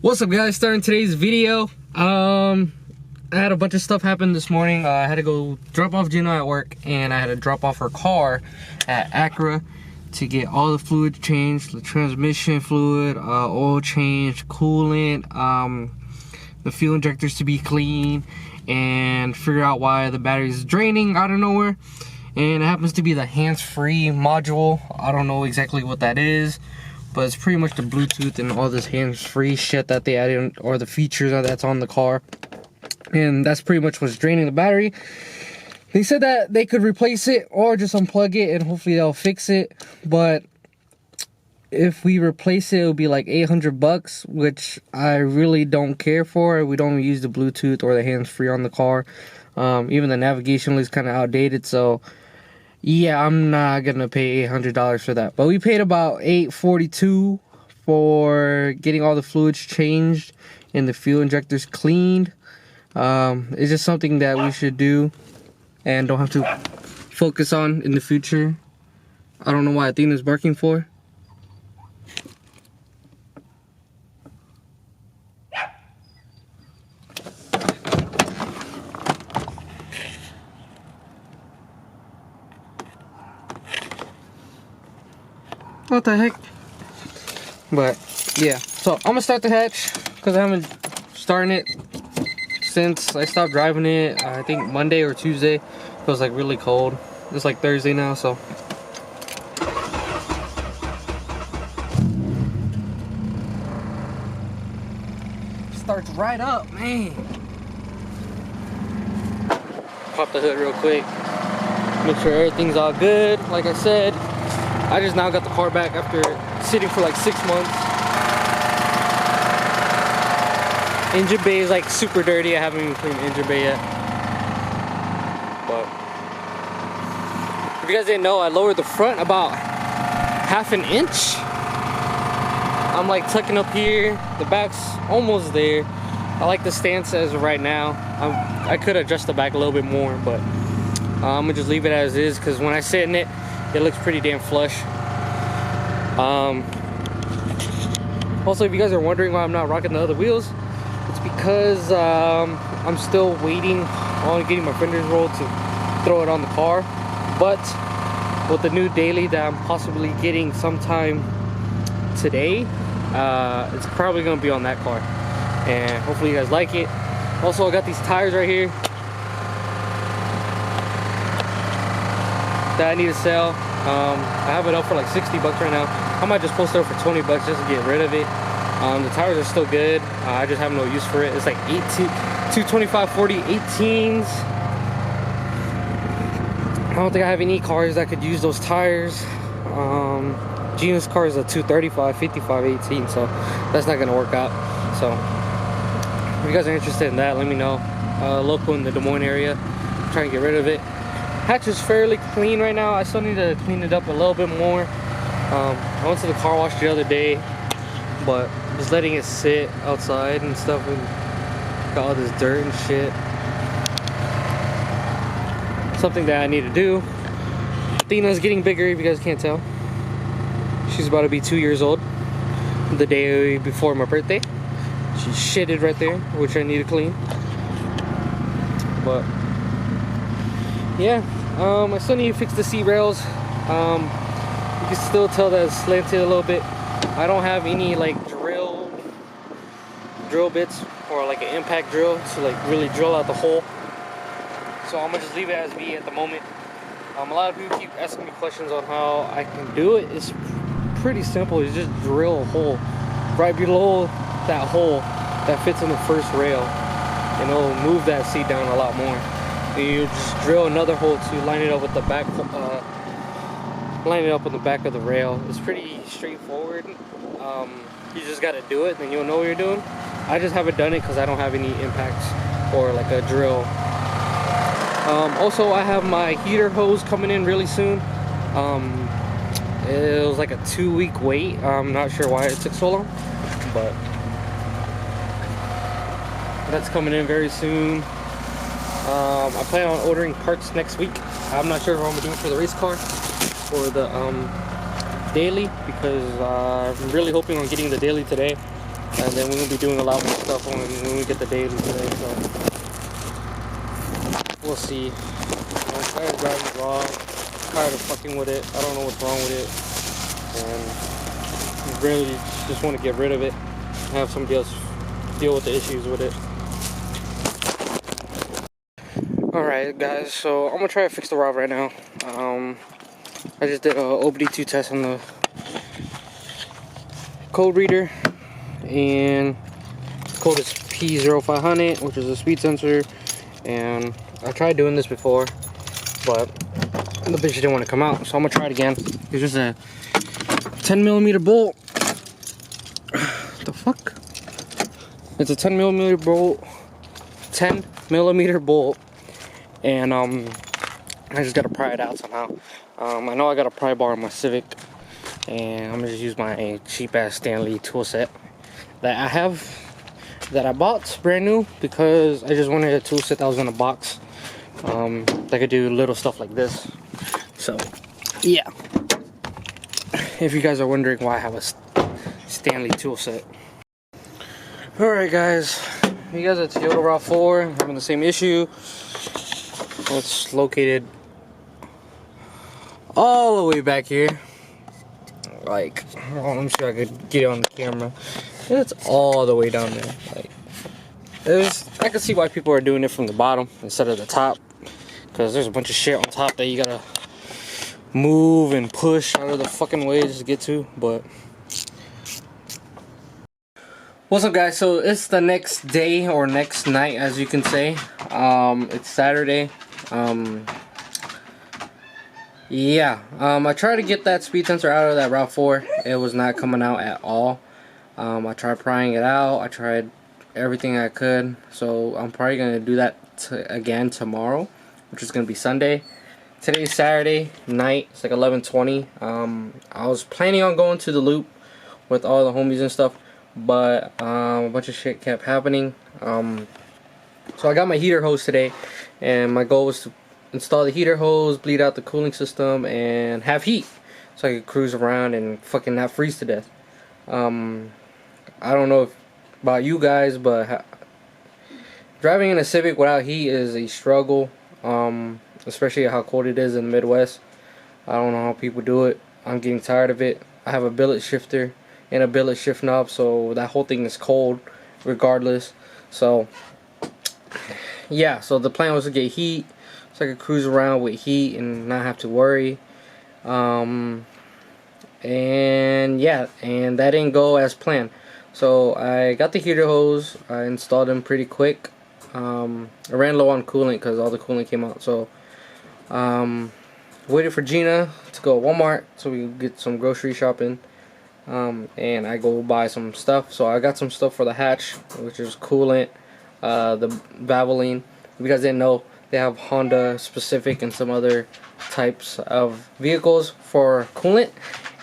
What's up, guys? Starting today's video. I had a bunch of stuff happen this morning. I had to go drop off Gina at work, and I had to drop off her car at Acura to get all the fluid changed, the transmission fluid, oil change, coolant, the fuel injectors to be clean, and figure out why the battery is draining out of nowhere. And it happens to be the hands-free module. I don't know exactly what that is, but it's pretty much the Bluetooth and all this hands-free shit that they added, or the features that's on the car. And that's pretty much what's draining the battery. They said that they could replace it or just unplug it and hopefully they'll fix it. But if we replace it, it'll be like $800, which I really don't care for. We don't use the Bluetooth or the hands-free on the car. Even the navigation is kind of outdated, so yeah, I'm not gonna pay $800 for that. But we paid about $842 for getting all the fluids changed and the fuel injectors cleaned. It's just something that we should do and don't have to focus on in the future. I don't know why Athena's barking for. What the heck? But yeah, so I'm gonna start the hatch because I haven't started it since I stopped driving it. I think Monday or Tuesday. It was like really cold. It's like Thursday now, so starts right up, man. Pop the hood real quick, make sure everything's all good. Like I said, I just now got the car back after sitting for like 6 months. Engine bay is like super dirty. I haven't even cleaned the engine bay yet. But if you guys didn't know, I lowered the front about ½ an inch. I'm like tucking up here. The back's almost there. I like the stance as of right now. I could adjust the back a little bit more, but I'm gonna just leave it as is because when I sit in it, it looks pretty damn flush. Also, if you guys are wondering why I'm not rocking the other wheels, it's because I'm still waiting on getting my fenders rolled to throw it on the car. But with the new daily that I'm possibly getting sometime today, it's probably gonna be on that car, and hopefully you guys like it. Also, I got these tires right here that I need to sell. I have it up for like $60 right now. I might just post it up for $20 just to get rid of it. The tires are still good. I just have no use for it. It's like 225 40 18s. I don't think I have any cars that could use those tires. Gina's car is a 235 55 18, so that's not gonna work out. So if you guys are interested in that, let me know. Local in the Des Moines area, I'm trying to get rid of it. Hatch is fairly clean right now. I still need to clean it up a little bit more. I went to the car wash the other day, but just letting it sit outside and stuff, and got all this dirt and shit. Something that I need to do. Athena's getting bigger, if you guys can't tell. She's about to be 2 years old the day before my birthday. She shitted right there, which I need to clean. But yeah, I still need to fix the seat rails. You can still tell that it's slanted a little bit. I don't have any like drill bits or like an impact drill to like really drill out the hole. So I'm gonna just leave it as be at the moment. A lot of people keep asking me questions on how I can do it. It's pretty simple. You just drill a hole right below that hole that fits in the first rail, and it'll move that seat down a lot more. You just drill another hole to line it up with the back, line it up on the back of the rail. It's pretty straightforward. You just got to do it, then you'll know what you're doing. I just haven't done it because I don't have any impacts or like a drill. Also, I have my heater hose coming in really soon. It was like a 2-week wait. I'm not sure why it took so long, but that's coming in very soon. I plan on ordering parts next week. I'm not sure what I'm gonna do for the race car or the daily, because I'm really hoping on getting the daily today. and then we're gonna be doing a lot more stuff when we get the daily today. So we'll see. I'm tired of driving raw. I'm tired of fucking with it. I don't know what's wrong with it, and I really just want to get rid of it. Have somebody else deal with the issues with it. Alright guys, so I'm gonna try to fix the rod right now. I just did a OBD2 test on the code reader, and the code is P0500, which is a speed sensor. And I tried doing this before, but the bitch didn't want to come out, so I'm gonna try it again. It's just a 10mm bolt. The fuck? It's a 10mm bolt. 10mm bolt. And I just gotta pry it out somehow. I know I got a pry bar on my Civic, and I'm gonna just use my cheap ass Stanley tool set that I have, that I bought brand new because I just wanted a tool set that was in a box that could do little stuff like this. So yeah, if you guys are wondering why I have a Stanley tool set. Alright guys, you guys at Toyota RAV4 having the same issue. It's located all the way back here. Like, let me see if I could get it on the camera. It's all the way down there. Like, I can see why people are doing it from the bottom instead of the top, because there's a bunch of shit on top that you gotta move and push out of the fucking way just to get to. But what's up guys? So it's the next day or next night, as you can say. It's Saturday. I tried to get that speed sensor out of that RAV4. It was not coming out at all. I tried prying it out. I tried everything I could. So I'm probably gonna do that again tomorrow, which is gonna be Sunday. Today's Saturday night. It's like 11:20. I was planning on going to the loop with all the homies and stuff, but a bunch of shit kept happening. So I got my heater hose today, and my goal was to install the heater hose, bleed out the cooling system, and have heat so I could cruise around and fucking not freeze to death. I don't know about you guys, but driving in a Civic without heat is a struggle, especially how cold it is in the Midwest. I don't know how people do it. I'm getting tired of it. I have a billet shifter and a billet shift knob, so that whole thing is cold regardless. So yeah, so the plan was to get heat so I could cruise around with heat and not have to worry. And yeah, and that didn't go as planned. So I got the heater hose. I installed them pretty quick. I ran low on coolant because all the coolant came out. So waited for Gina to go to Walmart so we could get some grocery shopping. And I go buy some stuff. So I got some stuff for the hatch, which is coolant, the Valvoline. If you guys didn't know, they have Honda specific and some other types of vehicles for coolant,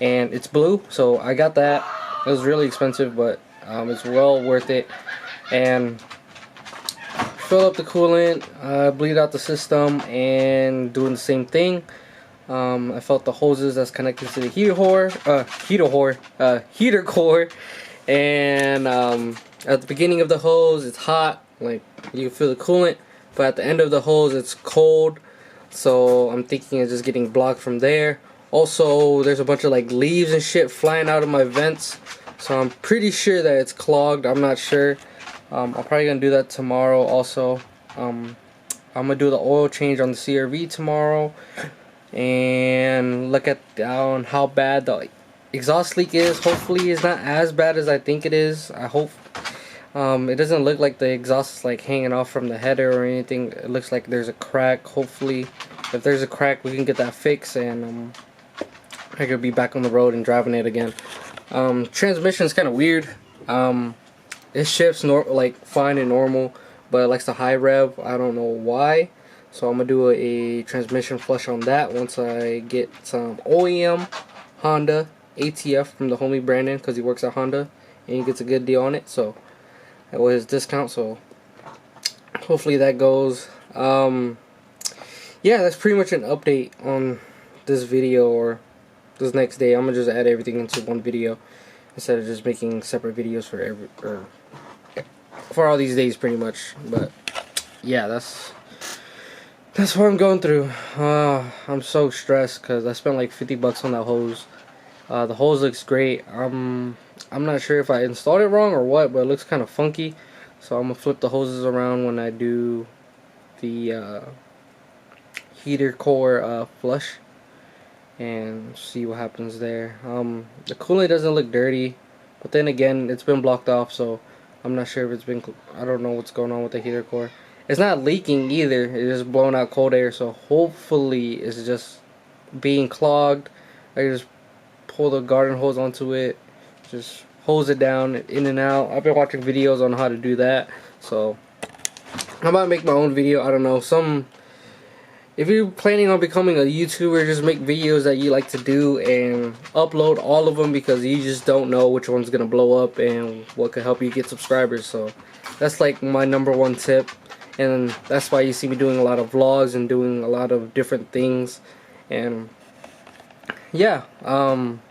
and it's blue, so I got that. It was really expensive, but it's well worth it. And fill up the coolant, bleed out the system, and doing the same thing. I felt the hoses that's connected to the heater core, and at the beginning of the hose it's hot, like you can feel the coolant, but at the end of the hose it's cold, so I'm thinking it's just getting blocked from there. Also, there's a bunch of like leaves and shit flying out of my vents, so I'm pretty sure that it's clogged. I'm not sure. I'm probably gonna do that tomorrow also. I'm gonna do the oil change on the CRV tomorrow and look at down how bad the exhaust leak is. Hopefully it's not as bad as I think it is. I hope. It doesn't look like the exhaust is like hanging off from the header or anything. It looks like there's a crack. Hopefully if there's a crack we can get that fixed, and I could be back on the road and driving it again. Transmission is kind of weird. It shifts like fine and normal, but it likes to high rev. I don't know why. So I'm gonna do a transmission flush on that once I get some OEM Honda ATF from the homie Brandon, because he works at Honda and he gets a good deal on it. So that was his discount. So hopefully that goes. Yeah, that's pretty much an update on this video or this next day. I'm gonna just add everything into one video instead of just making separate videos for all these days pretty much. But yeah, that's what I'm going through. I'm so stressed because I spent like 50 bucks on that hose. The hose looks great. I'm not sure if I installed it wrong or what, but it looks kind of funky. So I'm gonna flip the hoses around when I do the heater core flush and see what happens there. The coolant doesn't look dirty, but then again, it's been blocked off, so I'm not sure if it's been. I don't know what's going on with the heater core. It's not leaking either. It's just blowing out cold air, so hopefully it's just being clogged. I just pull the garden hose onto it, just hose it down in and out. I've been watching videos on how to do that, so I might make my own video. I don't know. If you're planning on becoming a YouTuber, just make videos that you like to do and upload all of them, because you just don't know which one's gonna blow up and what could help you get subscribers. So that's like my #1 tip, and that's why you see me doing a lot of vlogs and doing a lot of different things. And yeah, I'm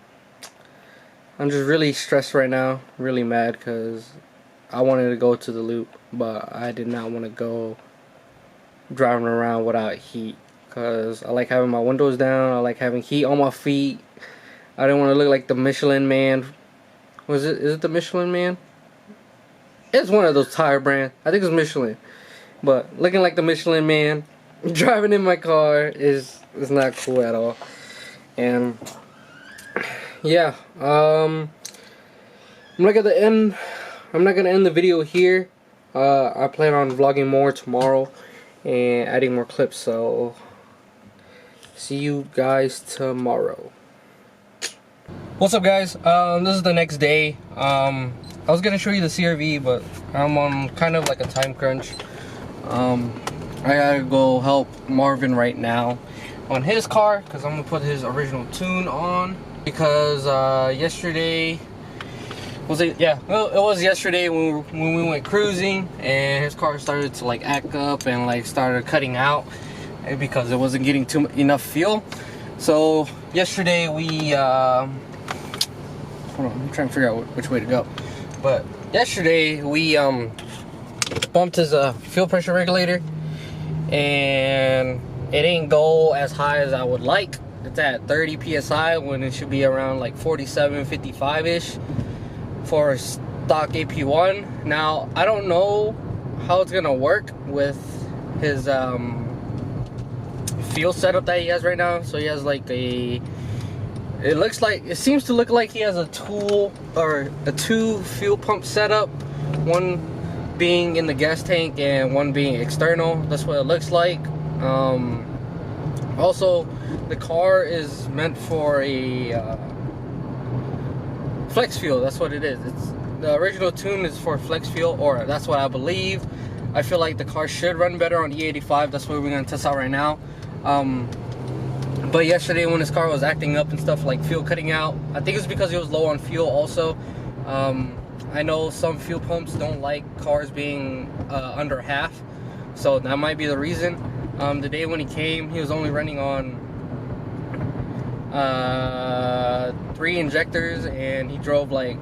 just really stressed right now, really mad, because I wanted to go to the loop, but I did not want to go driving around without heat, because I like having my windows down. I like having heat on my feet. I didn't want to look like the Michelin Man. Is it the Michelin Man? It's one of those tire brands. I think it's Michelin. But looking like the Michelin Man driving in my car is not cool at all. And yeah, I'm not gonna end the video here. I plan on vlogging more tomorrow and adding more clips, so see you guys tomorrow. What's up, guys? This is the next day. I was gonna show you the CRV, but I'm on kind of like a time crunch. I gotta go help Marvin right now on his car, because I'm gonna put his original tune on, because yesterday was it? Yeah, well, it was yesterday when we went cruising, and his car started to like act up and like started cutting out because it wasn't getting enough fuel. So yesterday we hold on, I'm trying to figure out which way to go. But yesterday we bumped his fuel pressure regulator, and it didn't go as high as I would like. It's at 30 psi when it should be around like 47, 55 ish for stock AP1. Now I don't know how it's gonna work with his fuel setup that he has right now. So he has like it seems to look like he has a two fuel pump setup, one being in the gas tank and one being external. That's what it looks like. Also, the car is meant for a flex fuel. That's what it is. The original tune is for flex fuel, or that's what I believe. I feel like the car should run better on E85. That's what we're gonna test out right now. But yesterday when his car was acting up and stuff, like fuel cutting out, I think it's because he was low on fuel also. I know some fuel pumps don't like cars being under half, so that might be the reason. The day when he came, he was only running on 3 injectors, and he drove like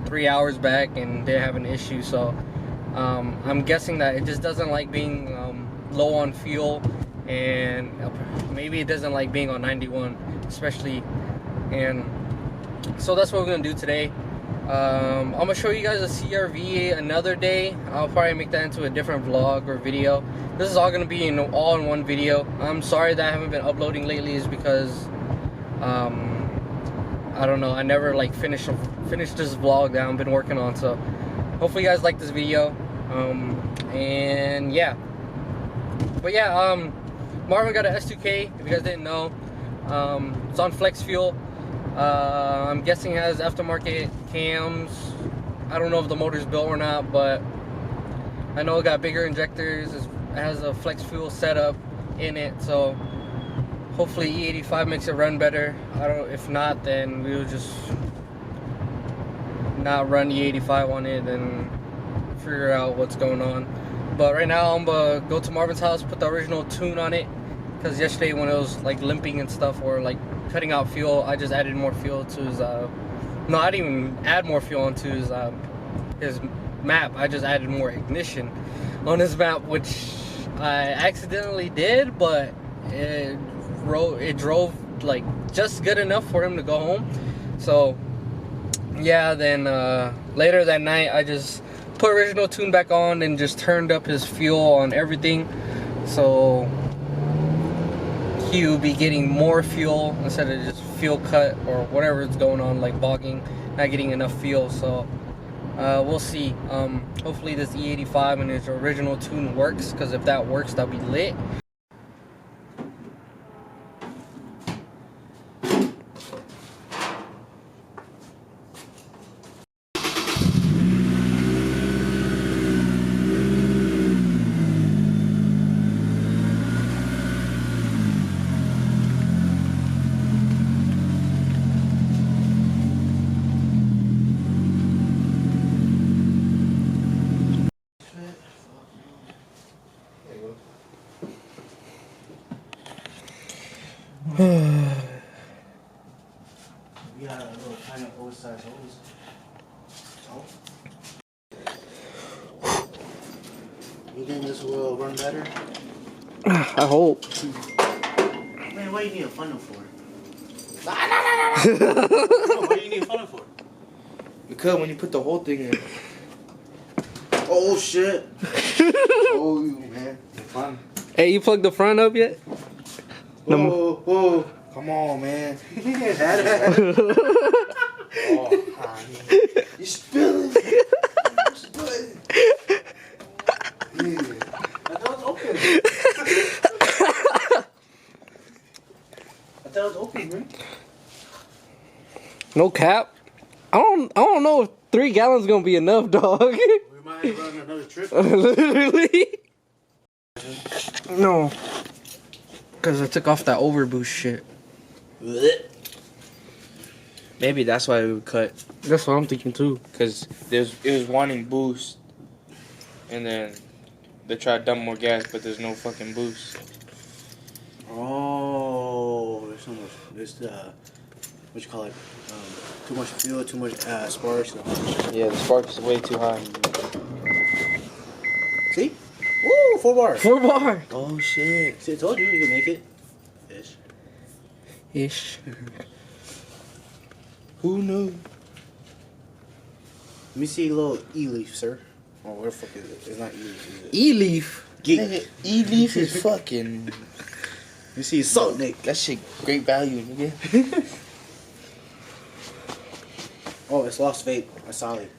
3 hours back and didn't have an issue. So I'm guessing that it just doesn't like being low on fuel, and maybe it doesn't like being on 91 especially. And so that's what we're gonna do today. I'm gonna show you guys a CRV another day. I'll probably make that into a different vlog or video. This is all gonna be all in one video. I'm sorry that I haven't been uploading lately, is because I don't know, I never like finished this vlog that I've been working on. So hopefully you guys like this video. And yeah, but yeah, Marvin got an S2K, if you guys didn't know. It's on flex fuel. I'm guessing it has aftermarket cams. I don't know if the motor's built or not, but I know it got bigger injectors. It has a flex fuel setup in it, so hopefully E85 makes it run better. If not, then we'll just not run E85 on it and figure out what's going on. But right now I'm gonna go to Marvin's house, put the original tune on it, because yesterday when it was like limping and stuff, or like cutting out fuel, I just added more fuel to his No, I didn't even add more fuel onto his map. I just added more ignition on his map, which I accidentally did, but it drove like just good enough for him to go home. So yeah, then later that night I just put original tune back on and just turned up his fuel on everything, so he will be getting more fuel instead of just fuel cut or whatever is going on, like bogging, not getting enough fuel. So we'll see. Hopefully this E85 and his original tune works, because if that works, that'll be lit. We got a little tiny oversized hose. Oh. You think this will run better? I hope. Man, what do you need a funnel for? No. What do you need a funnel for? Because when you put the whole thing in. Oh shit! Oh, you man, fun. Hey, you plugged the front up yet? Whoa, whoa! Come on, man. Oh, you're spilling. You're spilling. Yeah. I thought it was open. I thought it was open, man. No cap. I don't know if 3 gallons gonna be enough, dog. We might run another trip. Literally. No. Because I took off that overboost shit. Maybe that's why we cut. That's what I'm thinking too. Because it was wanting boost. And then they tried to dump more gas, but there's no fucking boost. Oh, there's so much. There's what you call it? Too much fuel, too much sparks. Yeah, the spark is way too high. See? Woo, 4 bars. 4 bar. Oh shit. See, I told you you can make it. Ish. Who knew? Let me see a little E-leaf, sir. Oh, where the fuck is it? It's not E-leaf, is it? E-leaf. Nigga, E-leaf is fucking. You see salt, Nick. That shit great value, nigga. Oh, it's lost vape. I saw it.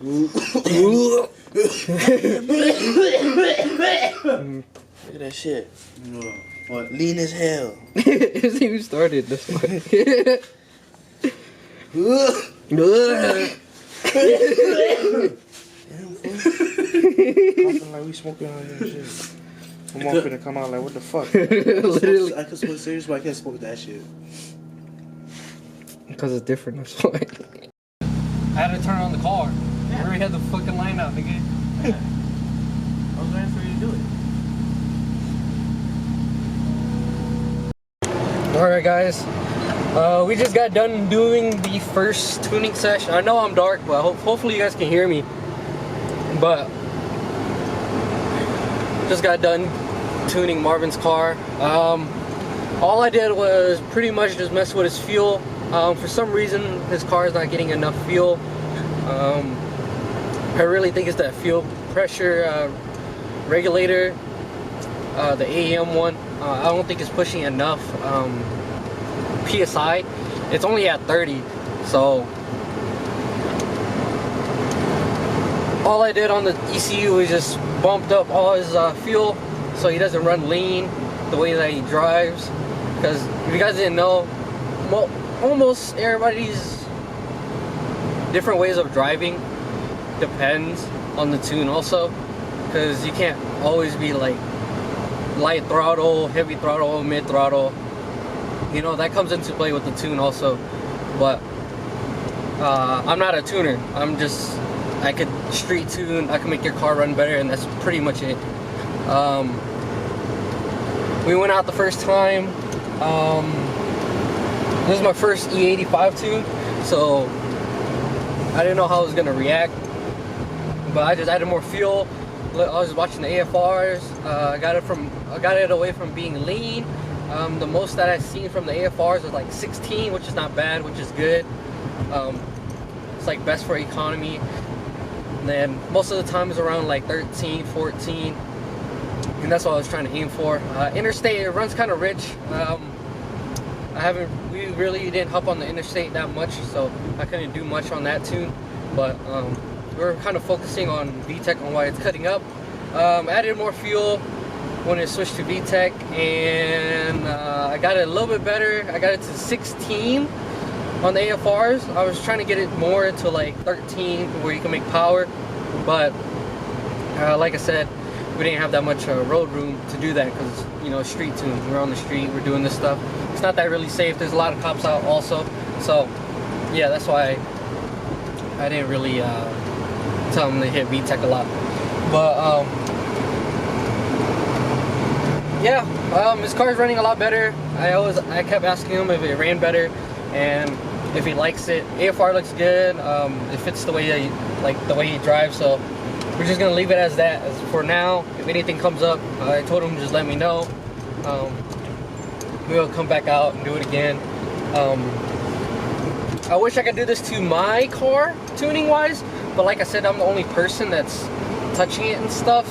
Look Look at that shit. What? Lean as hell. It's even started this one. Coughing like we smoking on this shit. I'm all finna come out like, what the fuck? Literally. I could smoke serious, but I can't smoke that shit. Because it's different, that's why. I had to turn on the car. We already had the fucking line out, nigga. I was waiting for you to do it. Alright guys, we just got done doing the first tuning session. I know I'm dark, but hopefully you guys can hear me. But just got done tuning Marvin's car. All I did was pretty much just mess with his fuel. For some reason his car is not getting enough fuel. I really think it's that fuel pressure regulator, the AEM one. I don't think it's pushing enough PSI. It's only at 30, so all I did on the ECU was just bumped up all his fuel so he doesn't run lean the way that he drives. Because if you guys didn't know, well, almost everybody's different ways of driving depends on the tune also, because you can't always be like light throttle, heavy throttle, mid throttle. You know, that comes into play with the tune also. But I'm not a tuner. I could street tune, I can make your car run better, and that's pretty much it. We went out the first time. This is my first E85 tune, so I didn't know how it was gonna react, but I just added more fuel. I was watching the AFRs. I got it away from being lean. The most that I've seen from the AFRs was like 16, which is not bad, which is good. It's like best for economy. And then most of the time is around like 13, 14, and that's what I was trying to aim for. Interstate, it runs kind of rich. We really didn't hop on the interstate that much, so I couldn't do much on that tune. But we're kind of focusing on VTEC, on why it's cutting up. Added more fuel when it switched to VTEC, and I got it a little bit better. I got it to 16 on the AFRs. I was trying to get it more to like 13 where you can make power, but like I said, we didn't have that much road room to do that because, you know, street tune. We're on the street, we're doing this stuff. It's not that really safe. There's a lot of cops out also, so yeah, that's why I didn't really tell them to hit VTEC a lot. But yeah, his car's running a lot better. I kept asking him if it ran better and if he likes it. AFR looks good. It fits the way he drives, so we're just gonna leave it as that as for now. If anything comes up, I told him just let me know. We'll come back out and do it again. I wish I could do this to my car tuning wise, but like I said, I'm the only person that's touching it and stuff,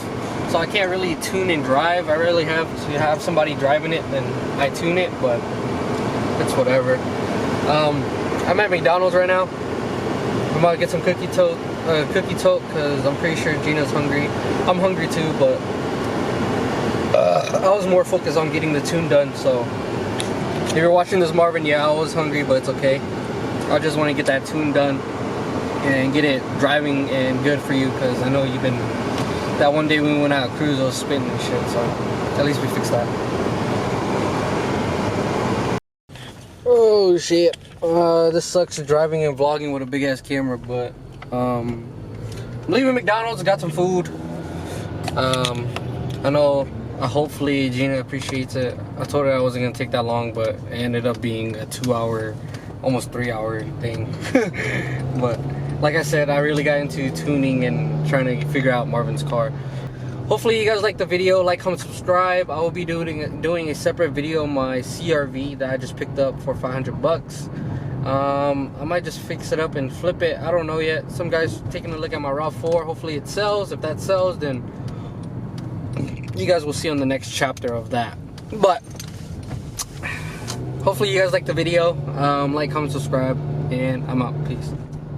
so I can't really tune and drive. I really have to have somebody driving it, then I tune it, but it's whatever. I'm at McDonald's right now. I'm about to get some cookie tote because I'm pretty sure Gina's hungry. I'm hungry too, but I was more focused on getting the tune done. So if you're watching this, Marvin, yeah, I was hungry, but it's okay. I just want to get that tune done and get it driving and good for you, because I know you've been, that one day we went out cruise, I was spinning and shit, so at least we fixed that. Oh shit, this sucks driving and vlogging with a big ass camera, but I'm leaving McDonald's, got some food. I know, hopefully Gina appreciates it. I told her I wasn't gonna take that long, but it ended up being a 2-hour, almost 3-hour thing. But like I said, I really got into tuning and trying to figure out Marvin's car. Hopefully you guys like the video. Like, comment, subscribe. I will be doing a separate video on my CRV that I just picked up for 500 bucks. I might just fix it up and flip it. I don't know yet. Some guys taking a look at my RAV4. Hopefully it sells. If that sells, then you guys will see on the next chapter of that. But hopefully you guys like the video. Like, comment, subscribe, and I'm out. Peace.